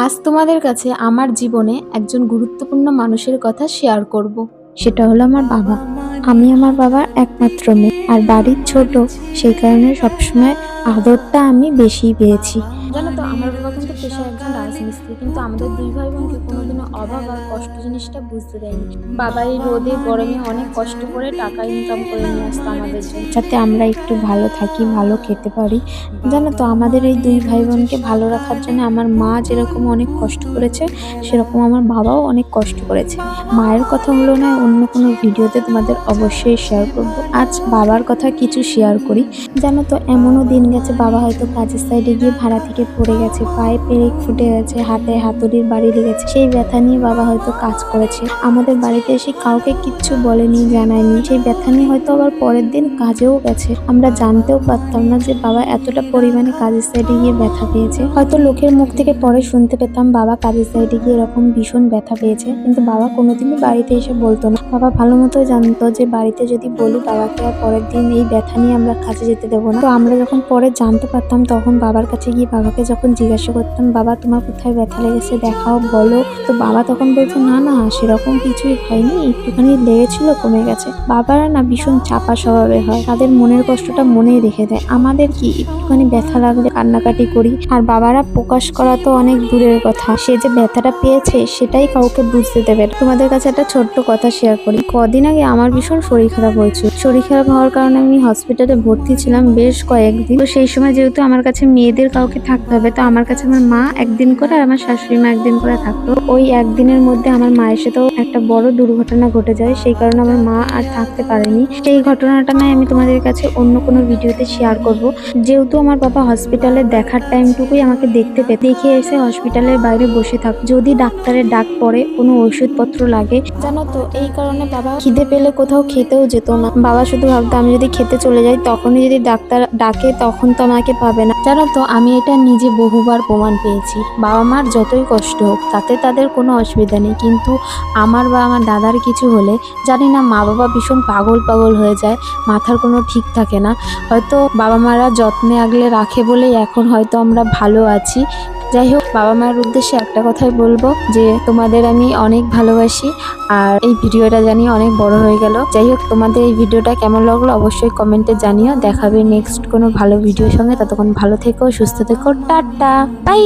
আজ তোমাদের কাছে আমার জীবনে একজন গুরুত্বপূর্ণ মানুষের কথা শেয়ার করব। সেটা হলো আমার বাবা। আমি আমার বাবার একমাত্র মেয়ে আর বাড়ির ছোট, সেই কারণে সবসময় আদরটা আমি বেশি পেয়েছি। জানো তো, আমার বাবা কিন্তু পেশায় একজন রাজমিস্ত্রি, কিন্তু আমাদের দুই ভাই বোনকে কোনোদিনও অভাব আর কষ্ট জিনিসটা বুঝতে দেয়নি। বাবা এই রোদে গরমে অনেক কষ্ট করে টাকা ইনকাম করে নিয়ে আসতো আমাদের জন্য, যাতে আমরা একটু ভালো থাকি, ভালো খেতে পারি। জানো তো, আমাদের এই দুই ভাই বোনকে ভালো রাখার জন্য আমার মা যেরকম অনেক কষ্ট করেছে, সেরকম আমার বাবাও অনেক কষ্ট করেছে। মায়ের কথা হলো না, অন্য কোনো ভিডিওতে তোমাদের অবশ্যই শেয়ার করব। আজ বাবার কথা কিছু শেয়ার করি। জানো তো, এমনও দিন গেছে বাবা হয়তো কাজের সাইডে গিয়ে ভাড়া থেকে পড়ে গেছে, পায়ে পেরেক ফুটে গেছে, হাতে হাতুড়ির বাড়ি লেগেছে, সেই ব্যথা নিয়ে বাবা হয়তো কাজ করেছে। আমাদের বাড়িতে এসে কাউকে কিচ্ছু বলেনি, জানায়নি। সেই ব্যথা নিয়ে হয়তো আবার পরের দিন কাজেও গেছে। আমরা জানতেও পারতাম না যে বাবা এতটা পরিমাণে কাজের সাইডে গিয়ে ব্যথা পেয়েছে। হয়তো লোকের মুখ থেকে পরে শুনতে পেতাম বাবা কাজের সাইডে গিয়ে এরকম ভীষণ ব্যথা পেয়েছে, কিন্তু বাবা কোনোদিনই বাড়িতে এসে বলতো না। বাবা ভালো মতো জানতো যে বাড়িতে যদি বলি বাবাকে, আর পরের দিন এই ব্যথা নিয়ে আমরা কাজে যেতে দেবো না। তো আমরা যখন পরে জানতে পারতাম, তখন বাবার কাছে গিয়ে বাবাকে যখন জিজ্ঞাসা করতাম, বাবা তোমার কোথায় ব্যথা লেগেছে, দেখাও, বলো, তো বাবা তখন বলতো না না, সেরকম কিছুই হয়নি, একটুখানি লেগেছিল, কমে গেছে। বাবারা না ভীষণ চাপা স্বভাবের হয়, তাদের মনের কষ্টটা মনেই রেখে দেয়। আমাদের কি, একটুখানি ব্যথা লাগলে কান্নাকাটি করি, আর বাবারা প্রকাশ করা তো অনেক দূরের কথা, সে যে ব্যথাটা পেয়েছে সেটাই কাউকে বুঝতে দেবে না। তোমাদের কাছে একটা ছোট্ট কথা শেয়ার করি। কদিন আগে আমার ভীষণ শরীর খারাপ হয়েছিল। শরীর খারাপ হওয়ার কারণে আমি হসপিটালে ভর্তি ছিলাম বেশ কয়েকদিন। তো সেই সময় যেহেতু আমার কাছে মেয়েদের কাউকে থাকতে হবে, তো আমার কাছে আমার মা একদিন করে আর আমার শাশুড়ি মা একদিন করে থাকতো। ওই একদিনের মধ্যে আমার মায়ের সাথেও একটা বড় দুর্ঘটনা ঘটে যায়, সেই কারণে আমার মা আর থাকতে পারেনি। সেই ঘটনাটা নয় আমি তোমাদের কাছে অন্য কোনো ভিডিওতে শেয়ার করব। যেহেতু আমার বাবা হসপিটালে দেখার টাইমটুকুই আমাকে দেখে এসে হসপিটালের বাইরে বসে থাক, যদি ডাক্তারের ডাক পড়ে, কোনো ওষুধপত্র লাগে। জানো তো, এই কারণে বাবা খিদে পেলে কোথাও খেতেও যেত না। বাবা শুধু ভাবতো আমি যদি খেতে চলে যাই, তখনই যদি ডাক্তার ডাকে তখন তো আমাকে পাবে না। জানো তো, আমি এটা নিজে বহুবার প্রমাণ পেয়েছি। বাবা মার যতই কষ্ট হোক, তাতে তাদের কোনো অসুবিধা নেই, কিন্তু আমার বা আমার দাদার কিছু হলে জানি না, মা বাবা ভীষণ পাগল পাগল হয়ে যায়, মাথার কোনো ঠিক থাকে না। হয়তো বাবা মারা যত্নে আগলে রাখে বলেই এখন হয়তো আমরা ভালো আছি। যাই হোক, বাবা মায়ের উদ্দেশ্যে একটা কথাই বলবো, যে তোমাদের আমি অনেক ভালোবাসি। আর এই ভিডিওটা জানি অনেক বড় হয়ে গেল। যাই হোক, তোমাদের এই ভিডিওটা কেমন লাগলো অবশ্যই কমেন্টে জানিও। দেখাবে নেক্সট কোনো ভালো ভিডিওর সঙ্গে। ততক্ষণ ভালো থেকো, সুস্থ থেকো, টাটা, বাই।